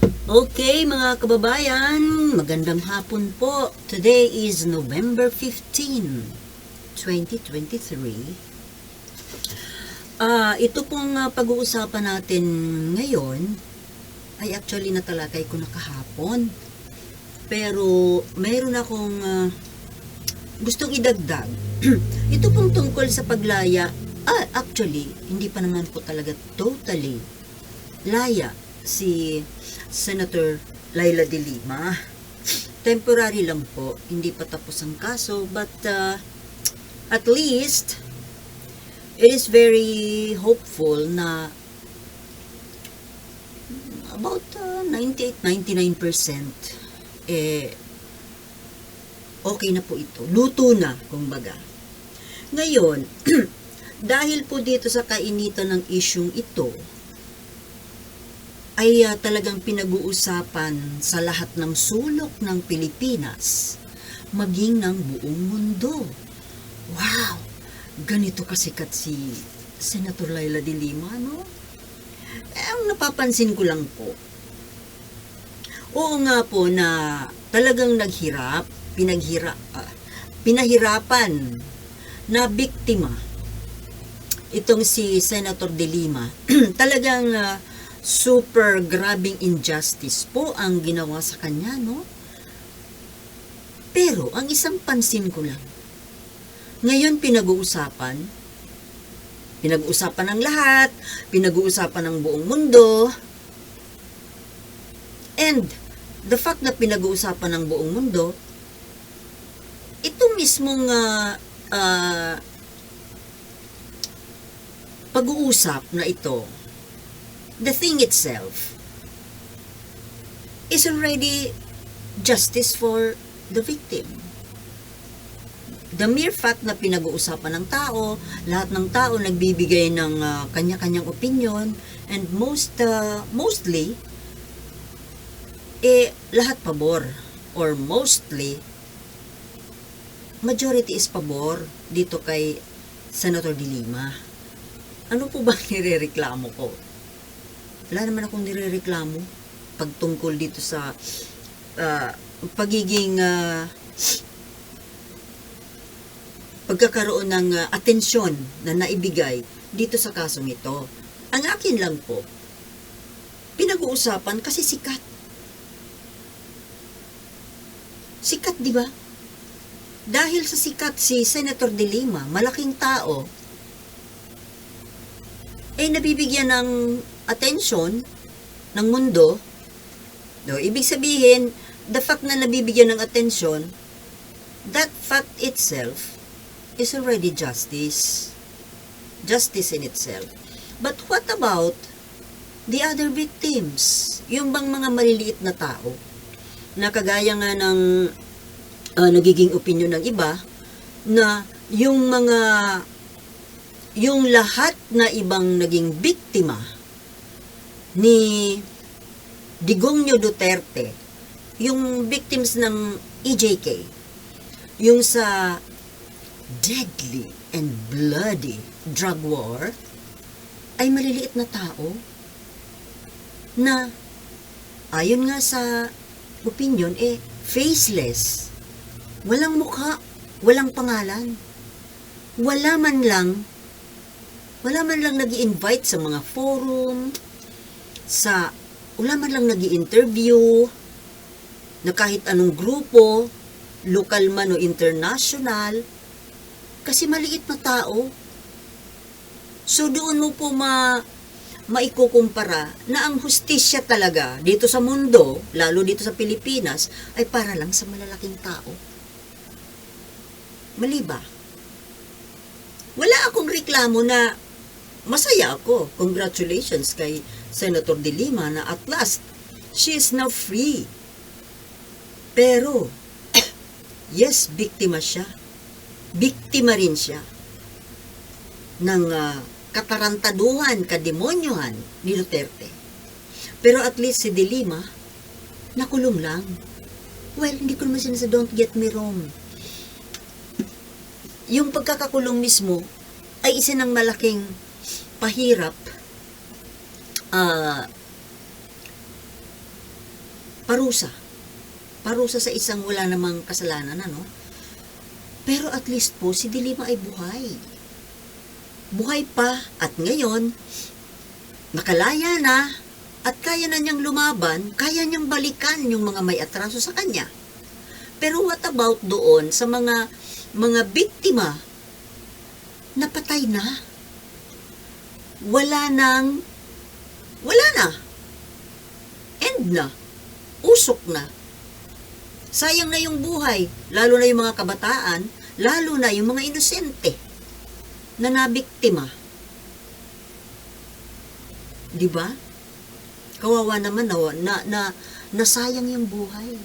Okay, mga kababayan, magandang hapon po. Today is November 15, 2023. Ito pong pag-uusapan natin ngayon ay actually natalakay ko na kahapon. Pero mayroon akong gustong idagdag. Ito pong tungkol sa paglaya. Actually, hindi pa naman po talaga totally laya si Senator Laila de Lima. Temporary lang po, hindi pa tapos ang kaso, but at least it is very hopeful na about 98-99% okay na po ito. Luto na, kumbaga. Ngayon, dahil po dito sa kainitan ng isyung ito, ay talagang pinag-uusapan sa lahat ng sulok ng Pilipinas, maging ng buong mundo. Wow! Ganito kasikat si Senator Laila de Lima, no? Ang napapansin ko lang po, oo nga po na talagang pinahirapan na biktima itong si Senator de Lima. Talagang super grabing injustice po ang ginawa sa kanya, no? Pero, ang isang pansin ko lang, ngayon pinag-uusapan ng lahat, pinag-uusapan ng buong mundo, and the fact na pinag-uusapan ng buong mundo, ito mismong pag-uusap na ito, the thing itself is already justice for the victim. The mere fact na pinag-uusapan ng tao, lahat ng tao nagbibigay ng kanya-kanyang opinion, and mostly, lahat pabor, or mostly, majority is pabor dito kay Senator de Lima. Ano po ba nirereklamo ko? Wala naman akong nirereklamo pagtungkol dito sa pagiging pagkakaroon ng atensyon na naibigay dito sa kasong ito. Ang akin lang po, pinag-uusapan kasi sikat. Sikat, di ba? Dahil sa sikat si Senator de Lima, malaking tao, nabibigyan ng atensyon ng mundo. No, ibig sabihin, the fact na nabibigyan ng atensyon, that fact itself is already justice. Justice in itself. But what about the other victims? Yung bang mga maliliit na tao, na kagaya nga ng nagiging opinion ng iba, na yung lahat na ibang naging biktima ni Digongio Duterte, yung victims ng EJK, yung sa deadly and bloody drug war, ay maliliit na tao na ayon nga sa opinion, faceless, walang mukha, walang pangalan, wala man lang nag-i-invite sa mga forum, wala man lang nag-i-interview, na kahit anong grupo, lokal man o international, kasi maliit na tao. So doon mo po maikukumpara na ang hustisya talaga dito sa mundo, lalo dito sa Pilipinas, ay para lang sa malalaking tao. Mali ba? Wala akong reklamo na masaya ako. Congratulations kay Senator de Lima na at last, she is now free. Pero, yes, biktima siya. Biktima rin siya ng katarantaduhan, kademonyohan ni Duterte. Pero at least si de Lima, nakulong lang. Well, hindi ko naman sinasabi, don't get me wrong. Yung pagkakakulong mismo ay isa ng malaking pahirap parusa. Parusa sa isang wala namang kasalanan, ano? Pero at least po, si Dilima ay buhay. Buhay pa, at ngayon, nakalaya na, at kaya na niyang lumaban, kaya niyang balikan yung mga may atraso sa kanya. Pero what about doon sa mga biktima na patay na? Wala na. End na. Usok na. Sayang na yung buhay, lalo na yung mga kabataan, lalo na yung mga inosente na nabiktima. Di ba? Kawawa naman na nasayang yung buhay.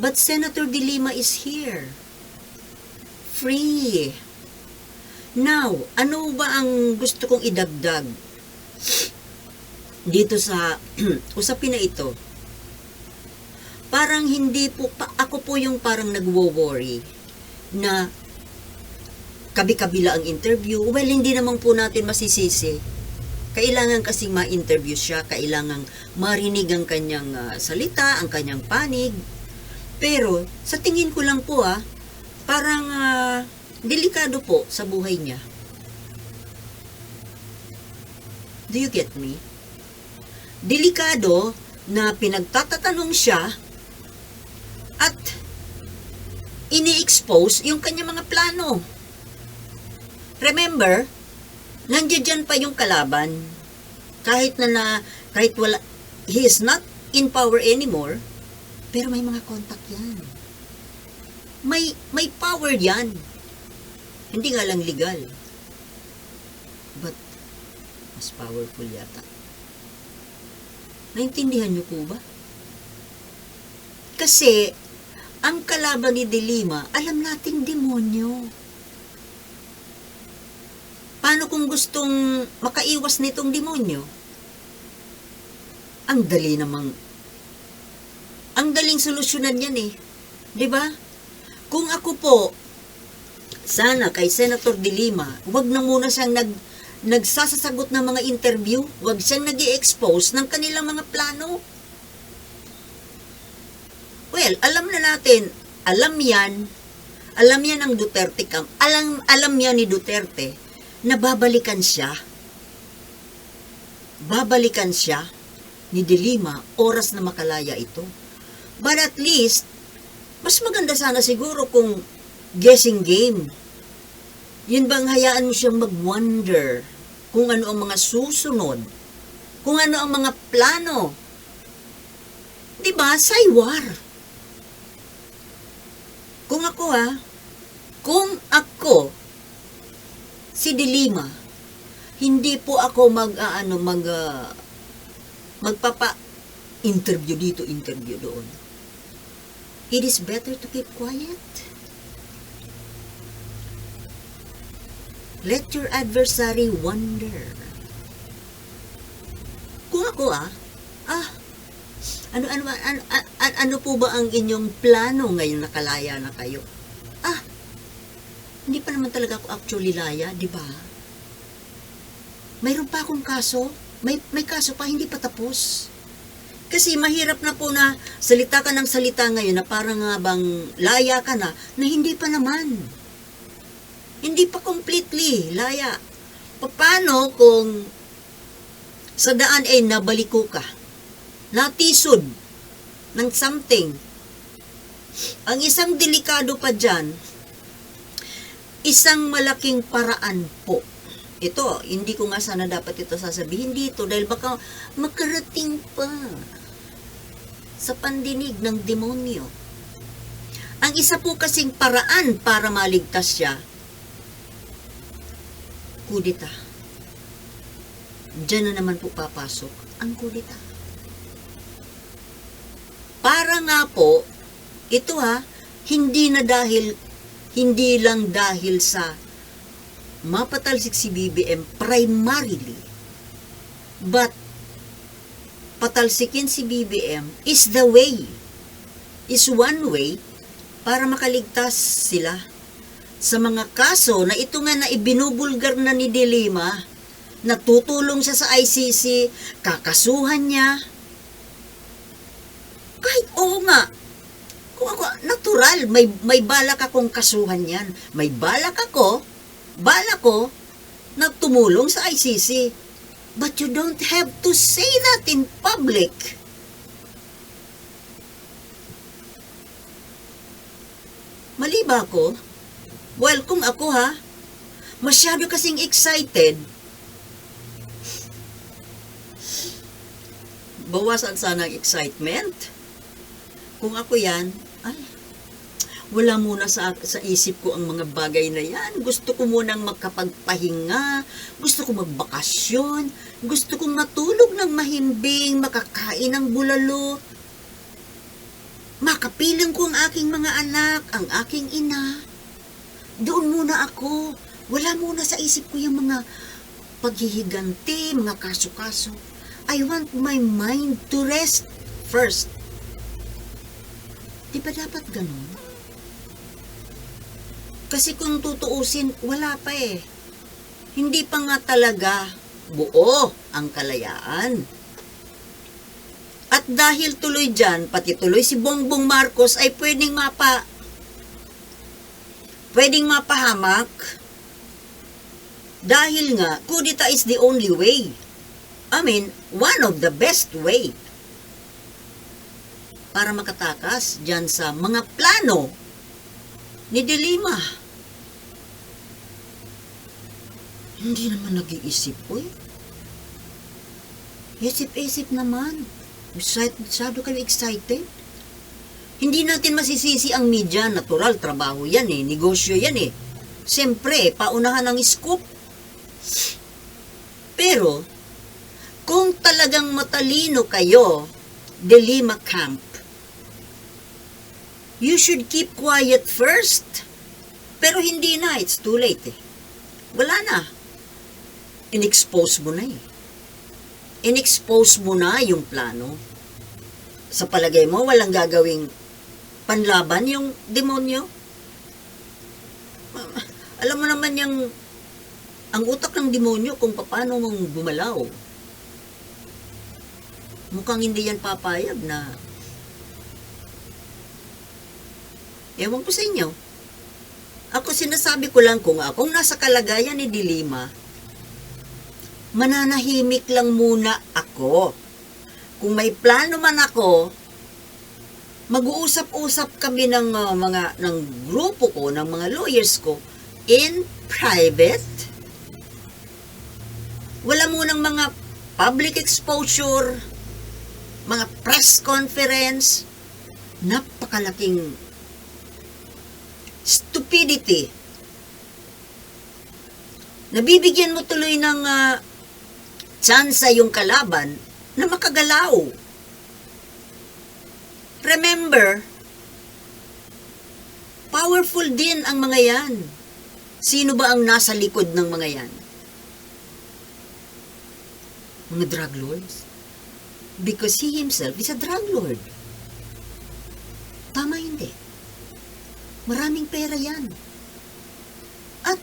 But Senator De Lima is here. Free. Now, ano ba ang gusto kong idagdag dito sa usapin na ito? Parang hindi po, ako po yung parang nagwo-worry na kabi-kabila ang interview. Well, hindi naman po natin masisisi. Kailangan kasing ma-interview siya, kailangan marinig ang kanyang salita, ang kanyang panig. Pero, sa tingin ko lang po parang delikado po sa buhay niya. Do you get me? Delikado na pinagtatatanong siya at ini-expose yung kanyang mga plano. Remember, nandiyan pa yung kalaban. Kahit wala, he is not in power anymore, pero may mga contact yan. May power yan. Hindi nga lang legal. But, mas powerful yata. Naintindihan niyo po ba? Kasi, ang kalaban ni De Lima, alam nating demonyo. Paano kung gustong makaiwas nitong demonyo? Ang daling solusyonan yan eh. 'Di ba? Kung ako po, sana kay Senator De Lima, wag na muna siyang nagsasasagot ng mga interview, wag siyang nag-i-expose ng kanilang mga plano. Well, alam yan ang Duterte camp, alam yan ni Duterte na babalikan siya ni De Lima oras na makalaya ito. But at least, mas maganda sana siguro kung guessing game. Yun bang hayaan mo siyang mag-wonder kung ano ang mga susunod, kung ano ang mga plano. Diba? Saywar. Kung ako, si De Lima, hindi po ako magpapa-interview dito, interview doon. It is better to keep quiet. Let your adversary wonder. Kung ako ano po ba ang inyong plano ngayon nakalaya na kayo? Hindi pa naman talaga ako actually laya, di ba? Mayroon pa akong kaso. May kaso pa, hindi pa tapos. Kasi mahirap na po na salita ka ng salita ngayon na parang nga bang laya ka na hindi pa naman. Hindi pa completely laya. Paano kung sa daan ay nabaliko ka? Natisod ng something. Ang isang delikado pa dyan, isang malaking paraan po. Ito, hindi ko nga sana dapat ito sasabihin dito dahil baka makarating pa sa pandinig ng demonyo. Ang isa po kasing paraan para maligtas siya, kudita. Diyan na naman po papasok ang kudita. Para nga po, ito hindi lang dahil sa mapatalsik si BBM primarily, but patalsikin si BBM is one way para makaligtas sila sa mga kaso na ito nga na ibinubulgar na ni De Lima, natutulong siya sa ICC, kakasuhan niya. Kahit oo nga, kung ako, natural, may balak akong kasuhan yan. May balak ko na tumulong sa ICC. But you don't have to say that in public. Mali ba ako? Well, kung ako masyado kasing excited, bawasan sana ang excitement. Kung ako yan, wala muna sa isip ko ang mga bagay na yan. Gusto ko munang magkapagpahinga, gusto ko magbakasyon, gusto kong matulog ng mahimbing, makakain ng bulalo, makapiling ko ang aking mga anak, ang aking ina. Doon muna ako. Wala muna sa isip ko yung mga paghihiganti, mga kaso-kaso. I want my mind to rest first. Di ba dapat ganun? Kasi kung tutuusin, wala pa eh. Hindi pa nga talaga buo ang kalayaan. At dahil tuloy dyan, pati tuloy si Bongbong Marcos ay pwedeng mapahamak. Dahil nga, kudita is the only way. I mean, one of the best way para makatakas dyan sa mga plano ni De Lima. Hindi naman nag-iisip po eh. Isip-isip naman. Masyado kayo excited. Hindi natin masisisi ang media. Natural, trabaho yan eh. Negosyo yan eh. Siyempre, paunahan ang scoop. Pero, kung talagang matalino kayo, De Lima camp, you should keep quiet first. Pero hindi na. It's too late eh. Wala na. In-expose mo na eh. In-expose mo na yung plano. Sa palagay mo, walang gagawing panlaban yung demonyo? Alam mo naman ang utak ng demonyo kung paano mong gumalaw. Mukhang hindi yan papayag na ewan ko sa inyo. Ako sinasabi ko lang kung akong nasa kalagayan ni De Lima, mananahimik lang muna ako. Kung may plano man ako, mag-uusap-usap kami ng grupo ko, ng mga lawyers ko, in private. Wala munang mga public exposure, mga press conference. Napakalaking stupidity. Nabibigyan mo tuloy ng tsansa yung kalaban na makagalaw. Remember, powerful din ang mga yan. Sino ba ang nasa likod ng mga yan? Mga drug lords? Because he himself is a drug lord. Tama hindi. Maraming pera yan. At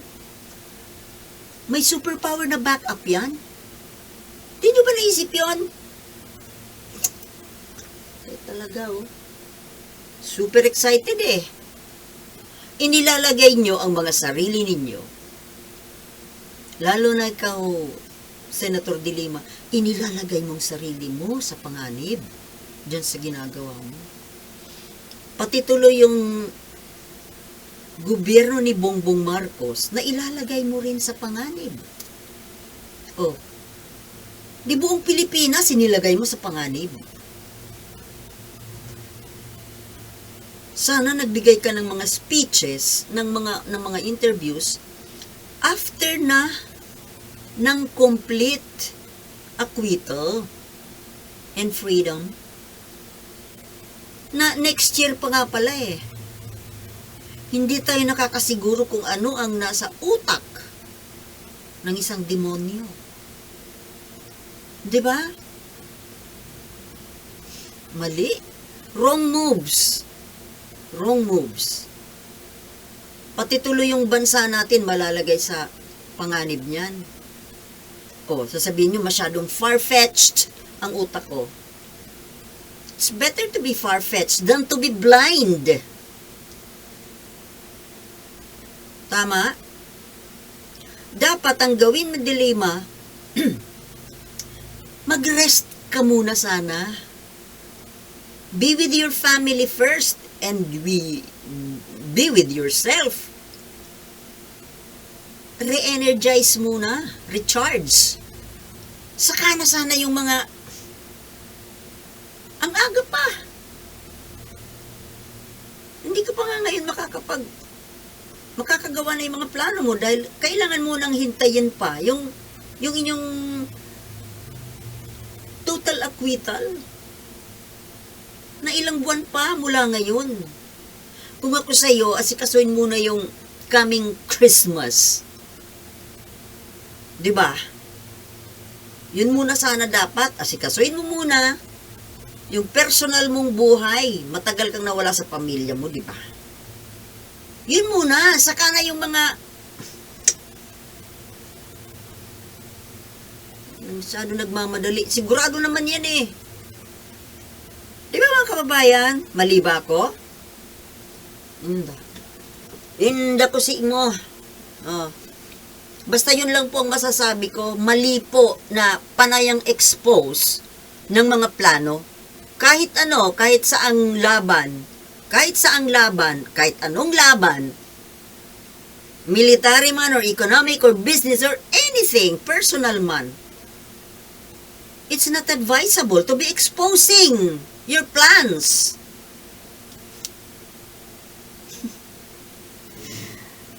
may superpower na backup yan. Di nyo ba naisip yun? Talaga super excited eh. Inilalagay nyo ang mga sarili ninyo. Lalo na ikaw, Senator De Lima, inilalagay mong sarili mo sa panganib dyan sa ginagawa mo. Pati tuloy yung gobyerno ni Bongbong Marcos na ilalagay mo rin sa panganib. Di buong Pilipinas inilagay mo sa panganib. Sana nagbigay ka ng mga speeches, ng mga interviews after na ng complete acquittal and freedom. Na next year pa nga pala eh. Hindi tayo nakakasiguro kung ano ang nasa utak ng isang demonyo. 'Di ba? Mali. Wrong moves. Pati tuloy yung bansa natin malalagay sa panganib niyan. Sasabihin nyo masyadong far-fetched ang utak ko. It's better to be far-fetched than to be blind. Tama? Dapat ang gawin mo dilema, mag-rest ka muna sana. Be with your family first and be with yourself. Re-energize muna, recharge. Saka na sana yung mga ang aga pa. Hindi ka pa nga ngayon makakagawa na yung mga plano mo dahil kailangan mo nang hintayin pa yung inyong total acquittal na ilang buwan pa mula ngayon. Kung ako sa iyo, asikasuhin muna yung coming Christmas. 'Di ba? Yun muna sana dapat, asikasuhin mo muna yung personal mong buhay. Matagal kang nawala sa pamilya mo, 'di ba? Yun muna, saka na yung mga masyado nagmamadali. Sigurado naman yan eh. Di ba mga kababayan? Mali ba ako? Inda ko si mo. Oh. Basta yun lang po ang masasabi ko. Mali po na panayang expose ng mga plano. Kahit ano, kahit saang laban, kahit anong laban, military man or economic or business or anything, personal man, it's not advisable to be exposing your plans.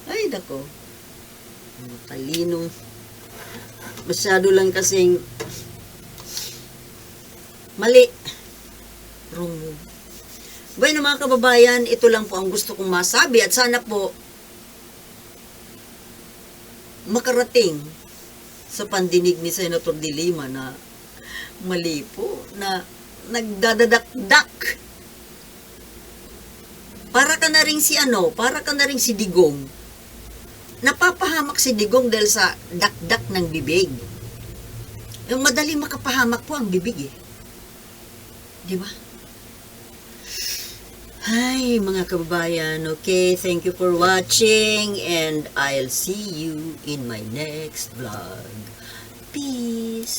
Ay, dako. Matalino. Masyado lang kasing mali. Wrong move. Bueno mga kababayan, ito lang po ang gusto kong masabi at sana po makarating sa pandinig ni Senator De Lima na mali po, na nagdadadakdak. Para ka na rin si Digong. Napapahamak si Digong dahil sa dakdak ng bibig. Yung madali makapahamak po ang bibig eh. Di ba? Hi mga kababayan, okay, thank you for watching and I'll see you in my next vlog. Peace!